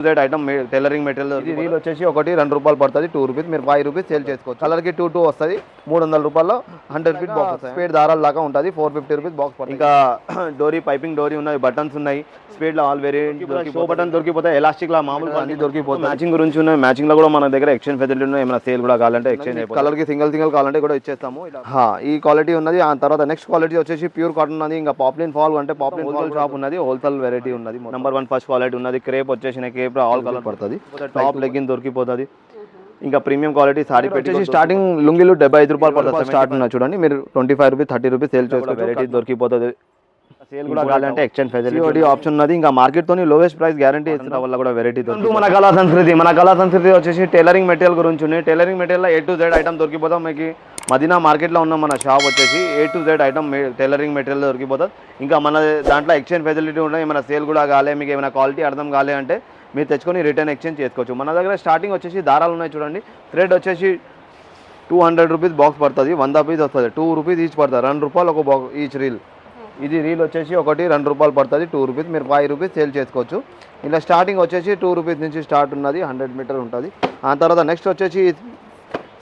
Item tailoring material ఇది reel వచ్చేసి ఒకటి 2 రూపాయలు పడుతుంది, 2 రూపీస్. మీరు 5 రూపీస్ సేల్ చేసుకోవచ్చు. కలర్కి 2 వస్తుంది, 300 రూపాయల్లో 100 ఫీట్ బాక్స్. స్పీడ్ దారాలు లాగా ఉంటుంది, 450 రూపీస్ బాక్స్ పడుతుంది. ఇంకా డోరీ పైపింగ్ డోరీ ఉన్నాయి, బటన్స్ ఉన్నాయి, స్పీడ్లో ఆల్ వేరియంట్ షో బటన్ దొరికిపోతాయి, ఎలాస్టిక్ లా మామూలు అన్ని దొరికిపోతాయి. మ్యాచింగ్ గురించి ఉన్నాయి, మ్యాచింగ్ లో కూడా మన దగ్గర ఎక్స్చేంజ్ ఫెసిలిటీ ఉన్నాయి. ఏమైనా సేల్ కూడా కావాలంటే ఎక్స్చేంజ్ అయిపోతుంది. కలర్కి సింగిల్ కావాలంటే కూడా ఇచ్చేస్తాము. ఈ క్వాలిటీ ఉన్నది. ఆ తర్వాత నెక్స్ట్ క్వాలిటీ వచ్చేసి ప్యూర్ కాటన్ ఉన్నది. ఇంకా పాప్లిన్ ఫాల్ అంటే పాప్లిన్ ఫాల్ షాప్ ఉన్నది, హోల్సేల్ వెరైటీ ఉన్నది. నెంబర్ 1 ఫస్ట్ క్వాలిటీ ఉన్నది. క్రేప్ వచ్చేసి క్రేప్ ఆల్ కలర్ పడుతుంది, టాప్ లెగ్గిన్ దొరికిపోతుంది. ఇంకా ప్రీమియం క్వాలిటీ సారీ పెట్టి స్టార్టింగ్ లుంగిలు 75 రూపాయలు పడుతుంది స్టార్ట్ ఉన్నాయి చూడండి. మీరు 25 రూపీస్ 30 రూపీస్ సేల్ చేసుకో, వెరైటీ దొరికిపోతుంది. సేల్ కూడా కావాలంటే ఎక్స్చేంజ్ ఫెసిలిటీ ఆప్షన్ ఉన్నది. ఇంకా మార్కెట్ తోని లోవెస్ట్ ప్రైస్ గ్యారంటీ ఇచ్చిన వల్ల కూడా వెరైటీ దొరుకుతుంది. మన కళా సంస్కృతి వచ్చేసి టైలరింగ్ మెటీరియల్ గురించి ఉన్నాయి. Tailoring material A to Z item దొరికిపోతాం. మీకు మదీనా మార్కెట్లో ఉన్న మన షాప్ వచ్చేసి A to Z item tailoring material దొరికిపోతుంది. ఇంకా మన దాంట్లో ఎక్స్చేంజ్ ఫెసిలిటీ ఉన్నాయి. ఏమైనా సేల్ కూడా కాలే, మీకు ఏమైనా క్వాలిటీ అర్థం కాలే అంటే మీరు తెచ్చుకొని రిటర్న్ ఎక్స్చేంజ్ చేసుకోవచ్చు. మన దగ్గర స్టార్టింగ్ వచ్చేసి దారాలు ఉన్నాయి చూడండి. థ్రెడ్ వచ్చేసి 200 రూపీస్ బాక్స్ పడుతుంది, 100 పీస్ వస్తుంది, 2 రూపీస్ ఈచ్ పడుతుంది, 2 రూపాయలు ఒక బాక్స్ ఈచ్ రీల్. ఇది రీల్ వచ్చేసి ఒకటి 2 రూపాయలు పడుతుంది, 2 రూపీస్. మీరు 5 రూపీస్ సేల్ చేసుకోవచ్చు. ఇలా స్టార్టింగ్ వచ్చేసి 2 రూపీస్ నుంచి స్టార్ట్ ఉన్నది, 100 మీటర్ ఉంటుంది. ఆ తర్వాత నెక్స్ట్ వచ్చేసి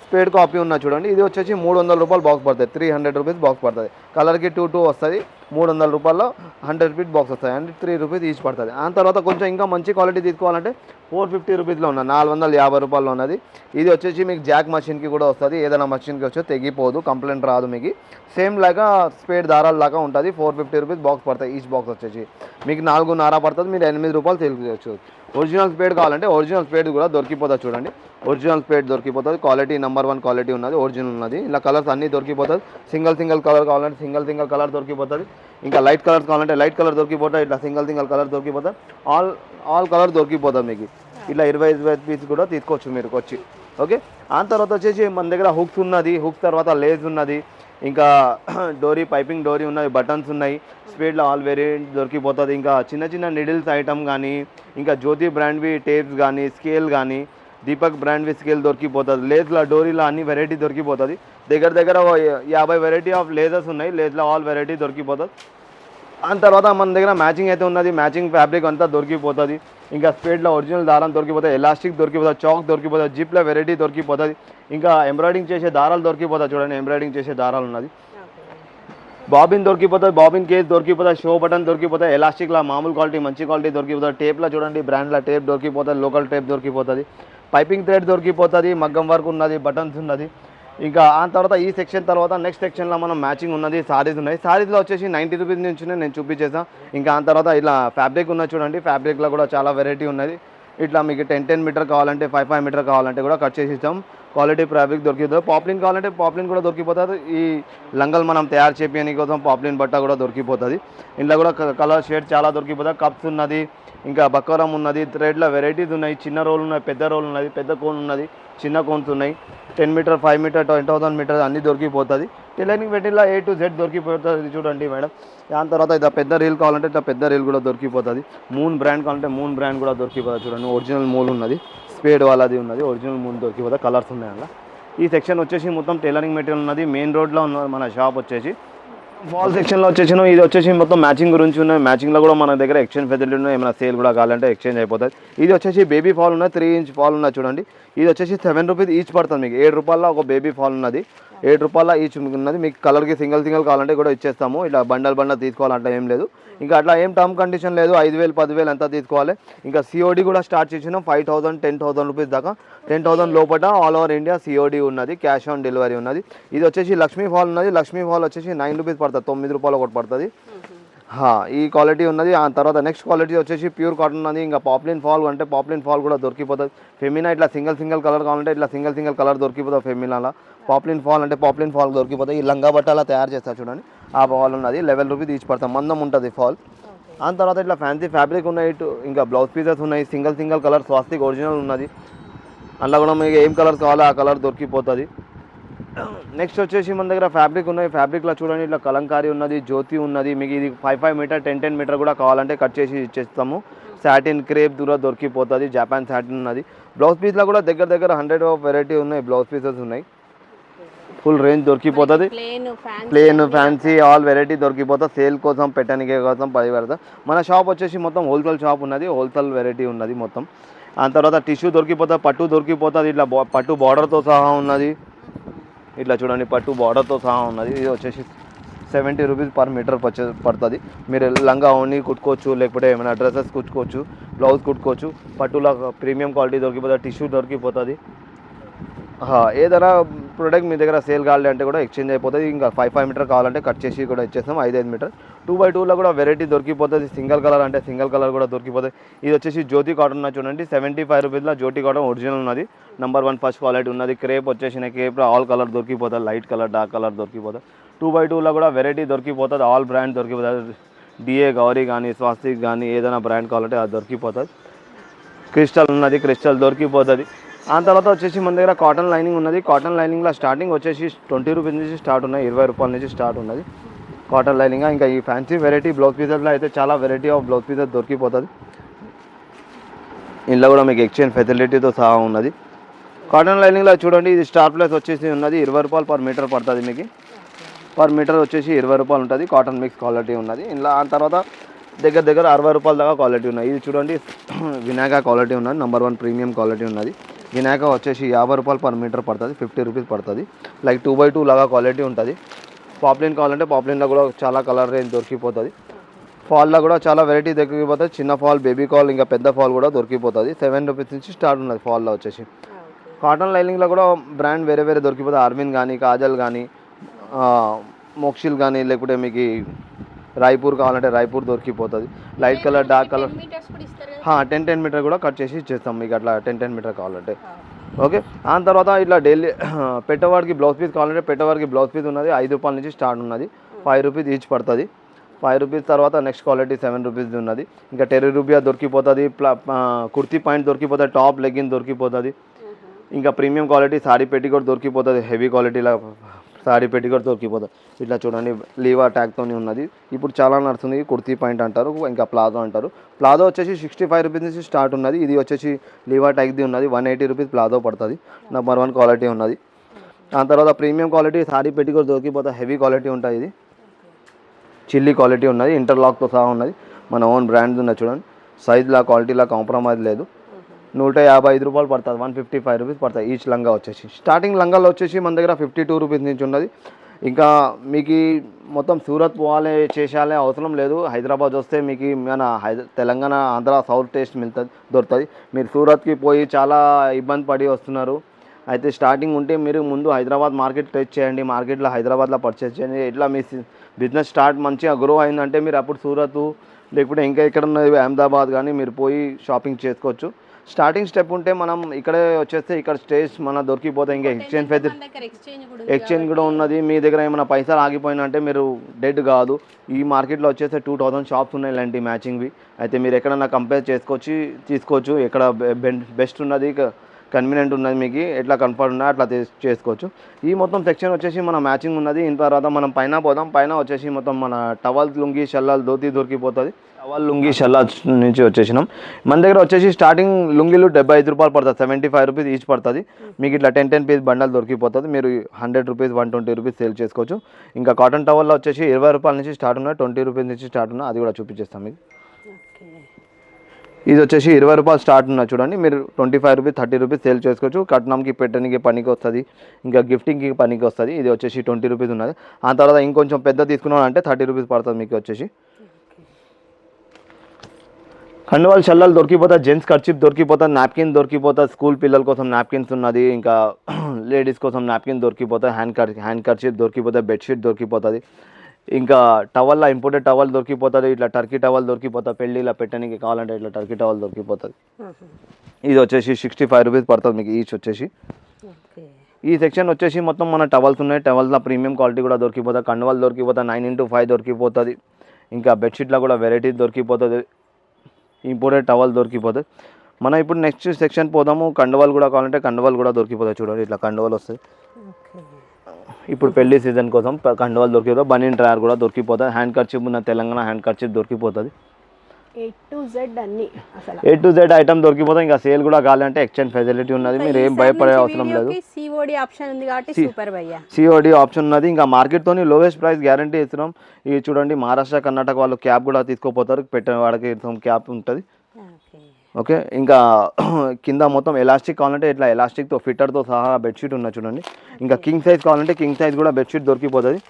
స్పేడ్ కాపీ ఉన్న చూడండి. ఇది వచ్చేసి 300 రూపాయలు బాక్స్ పడుతుంది, 300 రూపీస్ బాక్స్ పడుతుంది. కలర్కి 2 వస్తుంది, 300 రూపాయల్లో 100 ఫీట్ బాక్స్ వస్తాయి అండ్ 3 రూపీస్ ఈచ్ పడుతుంది. ఆ తర్వాత కొంచెం ఇంకా మంచి క్వాలిటీ తీసుకోవాలంటే 450 రూపీస్లో ఉన్నది, 450 రూపాయలు ఉన్నది. ఇది వచ్చేసి మీకు జాక్ మషిన్కి కూడా వస్తుంది. ఏదైనా మషిన్కి వచ్చి తెగిపోదు, కంప్లైంట్ రాదు మీకు. సేమ్ లాగా స్పేడ్ దారాలు లాగా ఉంటుంది. 450 రూపీస్ బాక్స్ పడుతుంది. ఈచ్ బాక్స్ వచ్చేసి మీకు 4.5 పడుతుంది. మీరు 8 రూపాయలు సేల్ చేయవచ్చు. ఒరిజినల్ స్పేడ్ కావాలంటే ఒరిజినల్ స్పేడ్ కూడా దొరికిపోతుంది చూడండి. ఒరిజినల్ స్పేడ్ దొరికిపోతుంది. క్వాలిటీ నెంబర్ 1 క్వాలిటీ ఉన్నది, ఒరిజినల్ ఉన్నది. ఇలా కలర్స్ అన్నీ దొరికిపోతుంది. సింగిల్ కలర్ కావాలంటే సింగిల్ కలర్ దొరికిపోతుంది. ఇంకా లైట్ కలర్స్ కావాలంటే లైట్ కలర్ దొరికిపోతుంది. ఇట్లా సింగిల్ కలర్ దొరికిపోతుంది. ఆల్ కలర్ దొరికిపోతుంది మీకు. ఇట్లా 25 పీస్ కూడా తీసుకోవచ్చు మీరు వచ్చి. ఓకే. ఆ తర్వాత వచ్చేసి మన దగ్గర హుక్స్ ఉన్నది, హుక్స్ తర్వాత లేజ్ ఉన్నది, ఇంకా డోరీ పైపింగ్ డోరీ ఉన్నది, బటన్స్ ఉన్నాయి, స్పీడ్లో ఆల్ వేరియంట్ దొరికిపోతుంది. ఇంకా చిన్న నిడిల్స్ ఐటమ్ కానీ, ఇంకా జ్యోతి బ్రాండ్వి టేప్స్ కానీ, స్కేల్ కానీ, దీపక్ బ్రాండ్వి స్కేల్ దొరికిపోతుంది. లేజ్లో డోరీలో అన్ని వెరైటీ దొరికిపోతుంది. దగ్గర 50 వెరైటీ ఆఫ్ లేజర్స్ ఉన్నాయి. లేజ్లో ఆల్ వెరైటీ దొరికిపోతుంది. ఆ తర్వాత మన దగ్గర మ్యాచింగ్ అయితే ఉన్నది, మ్యాచింగ్ ఫ్యాబ్రిక్ అంతా దొరికిపోతుంది. ఇంకా స్పేడ్లో ఒరిజినల్ దారం దొరికిపోతుంది, ఎలాస్టిక్ దొరికిపోతుంది, చాక్ దొరికిపోతుంది, జిప్లో వెరైటీ దొరికిపోతుంది. ఇంకా ఎంబ్రాయిడింగ్ చేసే దారాలు దొరికిపోతుంది చూడండి. ఎంబ్రాయిడింగ్ చేసే దారాలు ఉన్నది. బాబిన్ దొరికిపోతుంది, బాబిన్ కేస్ దొరికిపోతుంది, షో బటన్ దొరికిపోతుంది, ఎలాస్టిక్లా మామూలు క్వాలిటీ మంచి క్వాలిటీ దొరికిపోతుంది. టేప్లో చూడండి, బ్రాండ్లో టేప్ దొరికిపోతుంది, లోకల్ టేప్ దొరికిపోతుంది, పైపింగ్ థ్రెడ్ దొరికిపోతుంది, మగ్గం వర్క్ ఉన్నది, బటన్స్ ఉన్నది. ఇంకా ఆ తర్వాత ఈ సెక్షన్ తర్వాత నెక్స్ట్ సెక్షన్లో మనం మ్యాచింగ్ ఉన్నది, సారీస్ ఉన్నాయి. సారీస్లో వచ్చేసి 90 రూపీస్ నుంచి నేను చూపించేసాను. ఇంకా ఆ తర్వాత ఇట్లా ఫ్యాబ్రిక్ ఉన్నది చూడండి. ఫ్యాబ్రిక్లో కూడా చాలా వెరైటీ ఉన్నది. ఇట్లా మీకు 10 మీటర్ కావాలంటే 5 మీటర్ కావాలంటే కూడా కట్ చేసి ఇస్తాం. క్వాలిటీ ఫ్యాబ్రిక్ దొరికిపోతుంది. పాప్లిన్ కావాలంటే పాప్లిన్ కూడా దొరికిపోతుంది. ఈ లంగల్ మనం తయారు చేయని కోసం పాప్లిన్ బట్ట కూడా దొరికిపోతుంది. ఇంట్లో కూడా కలర్ షేడ్ చాలా దొరికిపోతుంది. కప్స్ ఉన్నది, ఇంకా బక్కరం ఉన్నది, థ్రెడ్లో వెరైటీస్ ఉన్నాయి. చిన్న రోల్ ఉన్నాయి, పెద్ద రోల్ ఉన్నది, పెద్ద కోన్ ఉన్నది, చిన్న కోన్స్ ఉన్నాయి. 10 మీటర్ 5 మీటర్ 10,000 మీటర్ అన్నీ దొరికిపోతుంది. Tailoring material A to Z దొరికిపోతుంది చూడండి మేడం. దాని తర్వాత ఇట్లా పెద్ద రీల్ కావాలంటే ఇట్లా పెద్ద రీల్ కూడా దొరికిపోతుంది. మూన్ బ్రాండ్ కావాలంటే మూన్ బ్రాండ్ కూడా దొరికిపోతుంది చూడండి. ఒరిజినల్ మూల్ ఉన్నది, స్పేడ్ వాళ్ళది ఉన్నది, ఒరిజినల్ మూన్ దొరికిపోతుంది. కలర్స్ ఉన్నాయి అలా. ఈ సెక్షన్ వచ్చేసి మొత్తం టైలరింగ్ మెటీరియల్ ఉన్నది. మెయిన్ రోడ్లో ఉన్నది మన షాప్ వచ్చేసి. ఫాల్ సెక్షన్లో వచ్చేసిన ఇది వచ్చేసి మొత్తం మ్యాచింగ్ గురించి ఉన్నాయి. మ్యాచింగ్లో కూడా మన దగ్గర ఎక్స్చేంజ్ ఫెసిలిటీ ఉన్నాయి. ఏమైనా సేల్ కూడా కావాలంటే ఎక్స్చేంజ్ అయిపోతుంది. ఇది వచ్చేసి బేబీ ఫాల్ ఉన్నది, 3 ఇంచ్ ఫాల్ ఉన్నది చూడండి. ఇది వచ్చేసి 7 రూపీస్ ఈచ్ పడుతుంది. మీకు 7 రూపాయల ఒక బేబీ ఫాల్ ఉన్నది, 7 రూపాయల ఈచ్ ఉన్నది. మీకు కలర్కి సింగిల్ కావాలంటే కూడా ఇచ్చేస్తాము. ఇట్లా బండల్ తీసుకోవాలంటే ఏం లేదు. ఇంకా అట్లా ఏం టర్మ్ కండిషన్ లేదు. 5,000 10,000 ఎంత తీసుకోవాలి. ఇంకా COD కూడా స్టార్ట్ చేసినాం. 5,000 10,000 రూపీస్ దాకా, 10,000 లోపల ఆల్ ఓవర్ ఇండియా COD ఉన్నది, క్యాష్ ఆన్ డెలివరీ ఉన్నది. ఇది వచ్చేసి లక్ష్మీ ఫాల్ ఉన్నది. లక్ష్మీ ఫాల్ వచ్చేసి 9 రూపీస్ పడుతుంది, 9 రూపాయలు ఒకటి పడుతుంది. ఈ క్వాలిటీ ఉన్నది. ఆ తర్వాత నెక్స్ట్ క్వాలిటీ వచ్చేసి ప్యూర్ కాటన్ ఉన్నది. ఇంకా పాప్లిన్ ఫాల్ అంటే పాప్లిన్ ఫాల్ కూడా దొరికిపోతుంది. ఫెమినా ఇట్లా సింగిల్ కలర్ కావాలంటే ఇట్లా సింగిల్ కలర్ దొరికిపోతుంది. ఫెమినాలా పాప్లిన్ ఫాల్ అంటే పాప్లిన్ ఫాల్ దొరికిపోతుంది. ఈ లంగా బట్టలా తయారు చేస్తారు చూడండి. ఆ ఫాల్ ఉన్నది 11 రూపీస్ ఈచ్ పడుతుంది. మందం ఉంటుంది ఫాల్. ఆ తర్వాత ఇట్లా ఫ్యాన్సీ ఫ్యాబ్రిక్ ఉన్నాయి. ఇంకా బ్లౌజ్ పీసెస్ ఉన్నాయి. సింగిల్ కలర్ స్వాస్తిక్ ఒరిజినల్ ఉన్నది. అందులో కూడా మీకు ఏం కలర్ కావాలో ఆ కలర్ దొరికిపోతుంది. నెక్స్ట్ వచ్చేసి మన దగ్గర ఫ్యాబ్రిక్ ఉన్నాయి. ఫ్యాబ్రిక్లో చూడండి ఇట్లా కలంకారీ ఉన్నది, జ్యోతి ఉన్నది. మీకు ఇది 5 మీటర్ 10 మీటర్ కూడా కావాలంటే కట్ చేసి ఇచ్చేస్తాము. సాటిన్ క్రేప్ దూర దొరికిపోతుంది. జపాన్ సాటిన్ ఉన్నది. బ్లౌజ్ పీస్లో కూడా దగ్గర 100 వెరైటీ ఉన్నాయి. బ్లౌజ్ పీసెస్ ఉన్నాయి. ఫుల్ రేంజ్ దొరికిపోతుంది. ప్లేన్ ఫ్యాన్సీ ఆల్ వెరైటీ దొరికిపోతుంది. సేల్ కోసం పెట్టడానికి కోసం పది పెడతాం. మన షాప్ వచ్చేసి మొత్తం హోల్సేల్ షాప్ ఉన్నది, హోల్సేల్ వెరైటీ ఉన్నది మొత్తం. ఆ తర్వాత టిష్యూ దొరికిపోతుంది, పట్టు దొరికిపోతుంది. ఇట్లా పట్టు బార్డర్తో సహా ఉన్నది. ఇట్లా చూడండి పట్టు బార్డర్తో సహా ఉన్నది. ఇది వచ్చేసి 70 రూపీస్ పర్ మీటర్ పడుతుంది. మీరు లంగా ఓన్లీ కుట్టుకోవచ్చు, లేకపోతే ఏమైనా డ్రెస్సెస్ కుట్టుకోవచ్చు, బ్లౌజ్ కుట్టుకోవచ్చు. పట్టులో ప్రీమియం క్వాలిటీ దొరికిపోతుంది, టిష్యూ దొరికిపోతుంది. ఏదైనా ప్రోడక్ట్ మీ దగ్గర సేల్ కావాలి అంటే కూడా ఎక్స్చేంజ్ అయిపోతుంది. ఇంకా 5 మీటర్ కావాలంటే కట్ చేసి కూడా ఇచ్చేస్తాం. 5 మీటర్ 2x2లో కూడా వెరైటీ దొరికిపోతుంది. సింగిల్ కలర్ అంటే సింగిల్ కలర్ కూడా దొరికిపోతుంది. ఇది వచ్చేసి జ్యోతి కాటన్ ఉన్నది చూడండి, 75 రూపీస్లో జ్యోతి కాటన్ ఒరిజినల్ ఉన్నది. నెంబర్ 1 ఫస్ట్ క్వాలిటీ ఉన్నది. క్రేప్ వచ్చేసి క్రేప్లో ఆల్ కలర్ దొరికిపోతుంది, లైట్ కలర్ డార్క్ కలర్ దొరికిపోతుంది. 2x2లో కూడా వెరైటీ దొరికిపోతుంది, ఆల్ బ్రాండ్ దొరికిపోతుంది. డిఏ గౌరీ కానీ స్వాస్తిక్ కానీ ఏదైనా బ్రాండ్ కావాలంటే అది దొరికిపోతుంది. క్రిస్టల్ ఉన్నది, క్రిస్టల్ దొరికిపోతుంది. ఆ తర్వాత వచ్చేసి మన దగ్గర కాటన్ లైనింగ్ ఉన్నది. కాటన్ లైనింగ్లో స్టార్టింగ్ వచ్చేసి 20 రూపీస్ నుంచి స్టార్ట్ ఉన్నాయి, 20 రూపాయల నుంచి స్టార్ట్ ఉన్నది కాటన్ లైనింగ్. ఇంకా ఈ ఫ్యాన్సీ వెరైటీ బ్లౌజ్ పీసెస్లో అయితే చాలా వెరైటీ ఆఫ్ బ్లౌజ్ పీసెస్ దొరికిపోతుంది. ఇందులో కూడా మీకు ఎక్స్చేంజ్ ఫెసిలిటీతో సహా ఉన్నది. కాటన్ లైనింగ్లో చూడండి, ఇది స్టార్ ప్లస్ వచ్చేసి ఉన్నది, 20 రూపాయలు పర్ మీటర్ పడుతుంది. మీకు పర్ మీటర్ వచ్చేసి 20 రూపాయలు ఉంటుంది. కాటన్ మిక్స్ క్వాలిటీ ఉన్నది. ఇలా ఆ తర్వాత దగ్గర 60 రూపాయల దాకా క్వాలిటీ ఉన్నాయి. ఇది చూడండి వినాయక క్వాలిటీ ఉన్నది, నెంబర్ 1 ప్రీమియం క్వాలిటీ ఉన్నది. వినాయక వచ్చేసి 50 రూపాయలు పర్ మీటర్ పడుతుంది, 50 రూపీస్ పడుతుంది. లైక్ 2x2 లాగా క్వాలిటీ ఉంటుంది. పాప్లిన్ కావాలంటే పాప్లిన్లో కూడా చాలా కలర్ రేంజ్ దొరికిపోతుంది. ఫాల్లో కూడా చాలా వెరైటీ దొరికిపోతుంది. చిన్న ఫాల్, బేబీ కాల్, ఇంకా పెద్ద ఫాల్ కూడా దొరికిపోతుంది. 7 రూపీస్ నుంచి స్టార్ట్ ఉన్నది ఫాల్లో వచ్చేసి. కాటన్ లైనింగ్లో కూడా బ్రాండ్ వేరే వేరే దొరికిపోతుంది. ఆర్మిన్ కానీ, కాజల్ కానీ, మోక్షిల్ కానీ, లేకపోతే మీకు రాయ్పూర్ కావాలంటే రాయ్పూర్ దొరికిపోతుంది. Light colour, dark colour 10 metre కూడా కట్ చేసి ఇచ్చేస్తాం మీకు. అట్లా 10 మీటర్ కావాలంటే ఓకే. ఆ తర్వాత ఇట్లా డైలీ పెట్టేవాడికి బ్లౌజ్ పీస్ కావాలంటే పెట్టేవాడికి బ్లౌజ్ పీస్ ఉన్నది 5 రూపాయల నుంచి స్టార్ట్ ఉన్నది. 5 రూపీస్ ఈచ్ పడుతుంది. 5 రూపీస్ తర్వాత నెక్స్ట్ క్వాలిటీ 7 రూపీస్ ఉన్నది. ఇంకా 10 రూపీస్ దొరికిపోతుంది. కుర్తీ పాయింట్ దొరికిపోతుంది, టాప్ లెగ్గిన్ దొరికిపోతుంది. ఇంకా ప్రీమియం క్వాలిటీ సారీ పెట్టి కూడా దొరికిపోతుంది. హెవీ క్వాలిటీలో సారీ పెట్టి కూడా దొరికిపోతుంది. ఇట్లా చూడండి లీవా ట్యాగ్తో ఉన్నది. ఇప్పుడు చాలా నడుస్తుంది, కుర్తీ పాయింట్ అంటారు, ఇంకా ప్లాజో అంటారు. ప్లాజో వచ్చేసి 65 రూపీస్ నుంచి స్టార్ట్ ఉన్నది. ఇది వచ్చేసి లీవా ట్యాగ్ది ఉన్నది, 180 రూపీస్ ప్లాజో పడుతుంది. నెంబర్ 1 క్వాలిటీ ఉన్నది. దాని తర్వాత ప్రీమియం క్వాలిటీ సారీ పెట్టి కూడా దొరికిపోతుంది, హెవీ క్వాలిటీ ఉంటుంది. ఇది చిల్లీ క్వాలిటీ ఉన్నది, ఇంటర్లాక్తో సహా ఉన్నది. మన ఓన్ బ్రాండ్ ఉన్నది చూడండి. సైజ్లా క్వాలిటీలా కాంప్రమైజ్ లేదు. 155 రూపాయలు పడుతుంది, 155 రూపీస్ పడుతుంది ఈచ్ లంగా వచ్చేసి. స్టార్టింగ్ లంగాలో వచ్చేసి మన దగ్గర 52 రూపీస్ నుంచి ఉన్నది. ఇంకా మీకు మొత్తం సూరత్ పోవాలి చేసేయాలి అవసరం లేదు. హైదరాబాద్ వస్తే మీకు మన తెలంగాణ, ఆంధ్ర, సౌత్ టేస్ట్ దొరుకుతుంది. మీరు సూరత్కి పోయి చాలా ఇబ్బంది పడి వస్తున్నారు. అయితే స్టార్టింగ్ ఉంటే మీరు ముందు హైదరాబాద్ మార్కెట్ టెస్ట్ చేయండి, మార్కెట్లో హైదరాబాద్లో పర్చేస్ చేయండి. ఇట్లా మీ బిజినెస్ స్టార్ట్ మంచిగా గ్రో అయిందంటే మీరు అప్పుడు సూరత్ లేకపోతే ఇంకా ఎక్కడ ఉన్నది అహ్మదాబాద్ కానీ మీరు పోయి షాపింగ్ చేసుకోవచ్చు. స్టార్టింగ్ స్టెప్ ఉంటే మనం ఇక్కడే వచ్చేస్తే ఇక్కడ స్టేజ్ మన దొరికిపోతాయి. ఇంకా ఎక్స్చేంజ్ కూడా ఉన్నది. మీ దగ్గర ఏమైనా పైసలు ఆగిపోయినంటే మీరు డెడ్ కాదు. ఈ మార్కెట్లో వచ్చేస్తే 2000 షాప్స్ ఉన్నాయి ఇలాంటి మ్యాచింగ్వి. అయితే మీరు ఎక్కడన్నా కంపేర్ తీసుకోవచ్చు. ఎక్కడ బెస్ట్ ఉన్నది, కన్వీనియంట్ ఉన్నది, మీకు ఎట్లా కంఫర్ట్ ఉన్నది అట్లా చేసుకోవచ్చు. ఈ మొత్తం సెక్షన్ వచ్చేసి మన మ్యాచింగ్ ఉన్నది. ఇంత తర్వాత మనం పైన పోదాం. పైన వచ్చేసి మొత్తం మన టవల్, లుంగి, షల్లాలు, ధోతి దొరికిపోతుంది. టవల్, లుంగి, షల్లా నుంచి వచ్చేసినాం. మన దగ్గర వచ్చేసి స్టార్టింగ్ లుంగిలు 75 రూపాయలు పడుతుంది, 75 రూపీస్ ఈచ్ పడుతుంది. మీకు ఇట్లా 10 పీస్ బండల్ దొరికిపోతుంది. మీరు 100 రూపీస్, 120 రూపీస్ సేల్ చేసుకోవచ్చు. ఇంకా కాటన్ టవల్లో వచ్చేసి 20 రూపాయల నుంచి స్టార్ట్ ఉన్నాయి, 20 రూపీస్ నుంచి స్టార్ట్ ఉన్నాయి. అది కూడా చూపించేస్తాం మీకు. ఇది వచ్చేసి 20 రూపాయలు స్టార్ట్ ఉన్నది చూడండి. మీరు 25 రూపీస్, 30 రూపీస్ సేల్ చేసుకోవచ్చు. కట్నంకి పెట్టడానికి పనికి వస్తుంది, ఇంకా గిఫ్టింగ్కి పనికి వస్తుంది. ఇది వచ్చేసి 20 రూపీస్ ఉన్నది. ఆ తర్వాత ఇంకొంచెం పెద్ద తీసుకున్నామంటే 30 రూపీస్ పడుతుంది మీకు వచ్చేసి. కండువాలు, షల్లాలు దొరికిపోతుంది, జెంట్స్ కర్చీఫ్ దొరికిపోతుంది, నాప్కిన్ దొరికిపోతుంది. స్కూల్ పిల్లల కోసం నాప్కిన్స్ ఉన్నది, ఇంకా లేడీస్ కోసం నాప్కిన్ దొరికిపోతుంది, హ్యాండ్ కర్చీఫ్ దొరికిపోతుంది, బెడ్షీట్ దొరికిపోతుంది. ఇంకా టవల్లో ఇంపోర్టెడ్ టవల్ దొరికిపోతుంది. ఇట్లా టర్కీ టవల్ దొరికిపోతుంది, పెళ్ళిలా పెట్టడానికి కావాలంటే ఇట్లా టర్కీ టవల్ దొరికిపోతుంది. ఇది వచ్చేసి 65 రూపీస్ పడుతుంది మీకు ఈచ్ వచ్చేసి. ఈ సెక్షన్ వచ్చేసి మొత్తం మన టవల్స్ ఉన్నాయి. టవల్స్లో ప్రీమియం క్వాలిటీ కూడా దొరికిపోతుంది. కండువాలు దొరికిపోతుంది, 9x5 దొరికిపోతుంది. ఇంకా బెడ్షీట్లో కూడా వెరైటీ దొరికిపోతుంది, ఇంపోర్టెడ్ టవల్ దొరికిపోతుంది. మనం ఇప్పుడు నెక్స్ట్ సెక్షన్ పోదాము. కండువాలు కూడా కావాలంటే కండువాలు కూడా దొరికిపోతాయి చూడండి. ఇట్లా కండువాలు వస్తాయి. ఇప్పుడు పెళ్లి సీజన్ కోసం కండువాలు దొరికిపోతాయి. బనీన్ ట్రయర్ కూడా దొరికిపోతుంది. హ్యాండ్ కర్చీఫ్ ఉన్న తెలంగాణ హ్యాండ్ కర్చీఫ్ దొరికిపోతుంది. అన్ని అసలు A to Z ఐటమ్ దొరికిపోతాయి. ఇంకా సేల్ కూడా కావాలంటే ఎక్స్చేంజ్ ఫెసిలిటీ ఉన్నది, మీరు ఏం భయపడే అవసరం లేదు. COD ఆప్షన్ ఉంది కాబట్టి సూపర్ భయ్యా. COD ఆప్షన్ ఉన్నది. ఇంకా మార్కెట్తోని లోయెస్ట్ ప్రైస్ గ్యారంటీ ఇస్తున్నాం. ఇది చూడండి, మహారాష్ట్ర కర్ణాటక వాళ్ళు క్యాప్ కూడా తీసుకోపోతారు, పెట్టిన వాడికి క్యాప్ ఉంటుంది. ఓకే, ఇంకా కింద మొత్తం ఎలాస్టిక్ కావాలంటే ఇట్లా ఎలాస్టిక్తో ఫిట్టర్తో సహా బెడ్షీట్ ఉన్నది చూడండి. ఇంకా కింగ్ సైజ్ కావాలంటే కింగ్ సైజ్ కూడా బెడ్షీట్ దొరికిపోతుంది.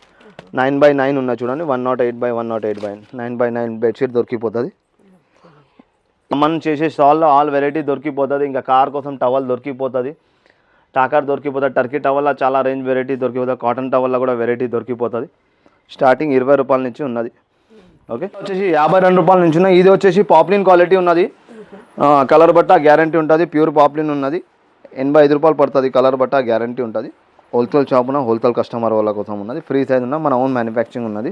9x9 ఉన్నది చూడండి, 9x9 బెడ్షీట్ దొరికిపోతుంది. మనం చేసే స్టాల్లో ఆల్ వెరైటీ దొరికిపోతుంది. ఇంకా కార్ కోసం టవల్ దొరికిపోతుంది, టాకర్ దొరికిపోతుంది, టర్కీ టవల్లో చాలా రేంజ్ వెరైటీ దొరికిపోతుంది, కాటన్ టవల్లో కూడా వెరైటీ దొరికిపోతుంది. స్టార్టింగ్ 20 రూపాయల నుంచి ఉన్నది. ఓకే, వచ్చేసి 52 రూపాయల నుంచి ఉన్నాయి. ఇది వచ్చేసి పాప్లిన్ క్వాలిటీ ఉన్నది, కలర్ బట్ట గ్యారంటీ ఉంటుంది, ప్యూర్ పాప్లిన్ ఉన్నది. 85 రూపాయలు పడుతుంది, కలర్ బట్ట గ్యారంటీ ఉంటుంది. హోల్సేల్ షాప్ ఉన్న హోల్సేల్ కస్టమర్ వాళ్ళ కోసం ఉన్నది. ఫ్రీ సైజ్ ఉన్న మన ఓన్ మ్యానుఫ్యాక్చరింగ్ ఉన్నది.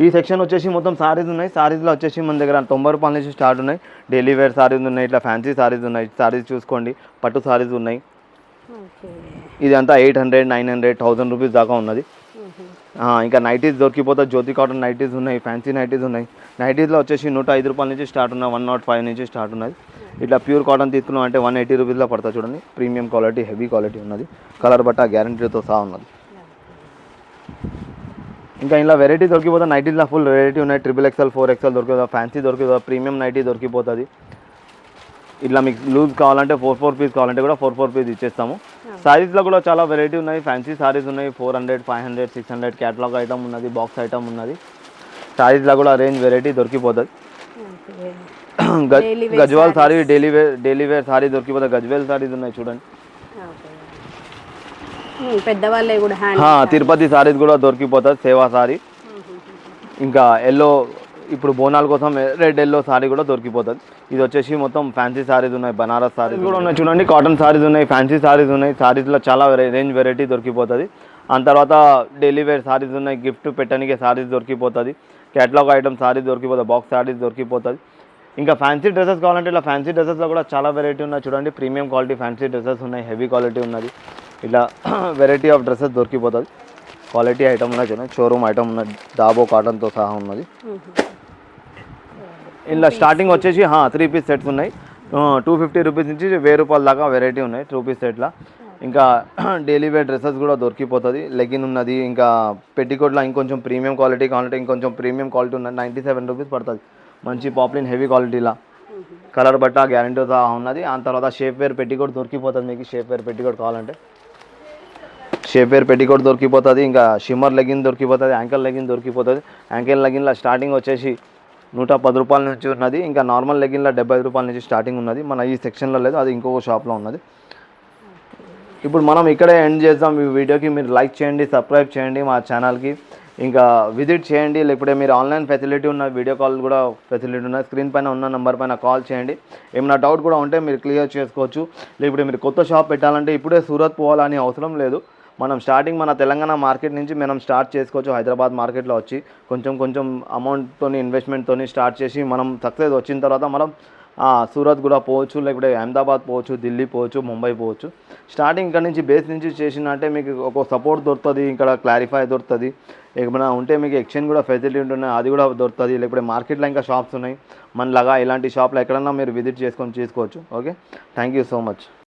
ఈ సెక్షన్ వచ్చేసి మొత్తం సారీస్ ఉన్నాయి. సారీస్లో వచ్చేసి మన దగ్గర 90 రూపాయల నుంచి స్టార్ట్ ఉన్నాయి. డైలీ వేర్ సారీస్ ఉన్నాయి, ఇట్లా ఫ్యాన్సీ సారీస్ ఉన్నాయి. సారీస్ చూసుకోండి, పట్టు సారీస్ ఉన్నాయి. ఇది అంతా 800, 900, 1000 రూపీస్ దాకా ఉన్నది. ఇంకా నైటీస్ దొరికిపోతుంది, జ్యోతి కాటన్ నైటీస్ ఉన్నాయి, ఫ్యాన్సీ నైటీస్ ఉన్నాయి. నైటీస్లో వచ్చేసి 105 రూపాయల నుంచి స్టార్ట్ ఉన్నాయి, 105 నుంచి స్టార్ట్ ఉన్నది. ఇట్లా ప్యూర్ కాటన్ తీసుకున్నాం అంటే 180 రూపీస్లో పడుతుంది చూడండి. ప్రీమియం క్వాలిటీ, హెవీ క్వాలిటీ ఉన్నది, కలర్ బట్ట గ్యారంటీతో సహా ఉన్నది. ఇంకా ఇలా వెరైటీ దొరికిపోతుంది. నైటీస్లో ఫుల్ వెరైటీ ఉన్నాయి, XXL, 4XL దొరికిపోతుంది, ఫ్యాన్సీ దొరికిపోతుంది, ప్రీమియం నైటీ దొరికిపోతుంది. ఇట్లా మీకు లూజ్ కావాలంటే 4 పీస్ కావాలంటే కూడా 4 పీస్ ఇచ్చేస్తాము. సారీస్లో కూడా చాలా వెరైటీ ఉన్నాయి, ఫ్యాన్సీ సారీస్ ఉన్నాయి, 400, 500, 600 క్యాటలాగ్ ఐటమ్ ఉన్నది, బాక్స్ ఐటమ్ ఉన్నది. సారీస్లో కూడా రేంజ్ వెరైటీ దొరికిపోతుంది. గజ్వాల్ సారీ, డైలీ వేర్ సారీ దొరికిపోతుంది. గజ్వేల్ సారీస్ ఉన్నాయి చూడండి, పెద్దవాళ్ళే కూడా. తిరుపతి సారీస్ కూడా దొరికిపోతుంది, సేవా సారీ. ఇంకా ఎల్లో, ఇప్పుడు బోనాల కోసం రెడ్ ఎల్లో సారీ కూడా దొరికిపోతుంది. ఇది వచ్చేసి మొత్తం ఫ్యాన్సీ సారీస్ ఉన్నాయి, బనారస్ సారీస్ కూడా ఉన్నాయి చూడండి, కాటన్ సారీస్ ఉన్నాయి, ఫ్యాన్సీ సారీస్ ఉన్నాయి. సారీస్లో చాలా రేంజ్ వెరైటీ దొరికిపోతుంది. ఆ తర్వాత డైలీ వేర్ సారీస్ ఉన్నాయి, గిఫ్ట్ పెట్టడానికి సారీస్ దొరికిపోతుంది, కేటలాగ్ ఐటమ్ సారీస్ దొరికిపోతుంది, బాక్స్ సారీస్ దొరికిపోతుంది. ఇంకా ఫ్యాన్సీ డ్రెస్సెస్ కావాలంటే ఇలా ఫ్యాన్సీ డ్రెస్సెస్లో కూడా చాలా వెరైటీ ఉన్నాయి చూడండి. ప్రీమియం క్వాలిటీ ఫ్యాన్సీ డ్రెస్సెస్ ఉన్నాయి, హెవీ క్వాలిటీ ఉన్నది. ఇట్లా వెరైటీ ఆఫ్ డ్రెస్సెస్ దొరికిపోతుంది. క్వాలిటీ ఐటమ్ ఉన్నాయి చూడండి, షోరూమ్ ఐటమ్ ఉన్నది, డాబో కాటన్తో సహా ఉన్నది. ఇలా స్టార్టింగ్ వచ్చేసి 3 పీస్ సెట్స్ ఉన్నాయి, 250 రూపీస్ నుంచి 1000 రూపాయల దాకా వెరైటీ ఉన్నాయి 2 పీస్ సెట్ల. ఇంకా డైలీ వేర్ డ్రెస్సెస్ కూడా దొరికిపోతుంది. లెగిన్ ఉన్నది, ఇంకా పెట్టికోట్లో ఇంకొంచెం ప్రీమియం క్వాలిటీ కావాలంటే ఇంకొంచెం ప్రీమియం క్వాలిటీ ఉన్నది, 97 రూపీస్ పడుతుంది. మంచి పాప్లిన్ హెవీ క్వాలిటీలా, కలర్ బట్ట గ్యారంటీతో ఉన్నది. ఆ తర్వాత షేప్ వేర్ పెట్టికోట్ దొరికిపోతుంది మీకు. షేప్ వేర్ పెట్టికోట్ కావాలంటే షేప్ వేర్ పెట్టికోట్ దొరికిపోతుంది. ఇంకా షిమ్మర్ లెగిన్ దొరికిపోతుంది, యాంకిల్ లెగిన్ దొరికిపోతుంది. యాంకిల్ లెగిన్లో స్టార్టింగ్ వచ్చేసి 110 రూపాయల నుంచి ఉన్నది. ఇంకా నార్మల్ లెగిన్లో 75 రూపాయల నుంచి స్టార్టింగ్ ఉన్నది. మన ఈ సెక్షన్లో లేదు, అది ఇంకొక షాప్లో ఉన్నది. ఇప్పుడు మనం ఇక్కడే ఎండ్ చేద్దాం ఈ వీడియోకి. మీరు లైక్ చేయండి, సబ్స్క్రైబ్ చేయండి మా ఛానల్కి, ఇంకా విజిట్ చేయండి. లేకపోతే మీరు ఆన్లైన్ ఫెసిలిటీ ఉన్న, వీడియో కాల్ కూడా ఫెసిలిటీ ఉన్నది. స్క్రీన్ పైన ఉన్న నెంబర్ పైన కాల్ చేయండి. ఏమైనా డౌట్ కూడా ఉంటే మీరు క్లియర్ చేసుకోవచ్చు. లేకపోతే మీరు కొత్త షాప్ పెట్టాలంటే ఇప్పుడే సూరత్ పోవాలని అవసరం లేదు. మనం స్టార్టింగ్ మన తెలంగాణ మార్కెట్ నుంచి మనం స్టార్ట్ చేసుకోవచ్చు. హైదరాబాద్ మార్కెట్లో వచ్చి కొంచెం అమౌంట్తో, ఇన్వెస్ట్మెంట్తో స్టార్ట్ చేసి మనం సక్సెస్ వచ్చిన తర్వాత మనం సూరత్ కూడా పోవచ్చు, లేకపోతే అహ్మదాబాద్ పోవచ్చు, ఢిల్లీ పోవచ్చు, ముంబై పోవచ్చు. స్టార్టింగ్ ఇక్కడ నుంచి బేస్ నుంచి చేసినంటే మీకు ఒక సపోర్ట్ దొరుకుతుంది, ఇక్కడ క్లారిఫై దొరుకుతుంది. ఏమైనా ఉంటే మీకు ఎక్స్చేంజ్ కూడా ఫెసిలిటీ ఉంటున్నాయి, అది కూడా దొరుకుతుంది. లేకపోతే మార్కెట్లో ఇంకా షాప్స్ ఉన్నాయి మనలాగా, ఇలాంటి షాప్లో ఎక్కడన్నా మీరు విజిట్ చేసుకోవచ్చు. Okay, thank you so much.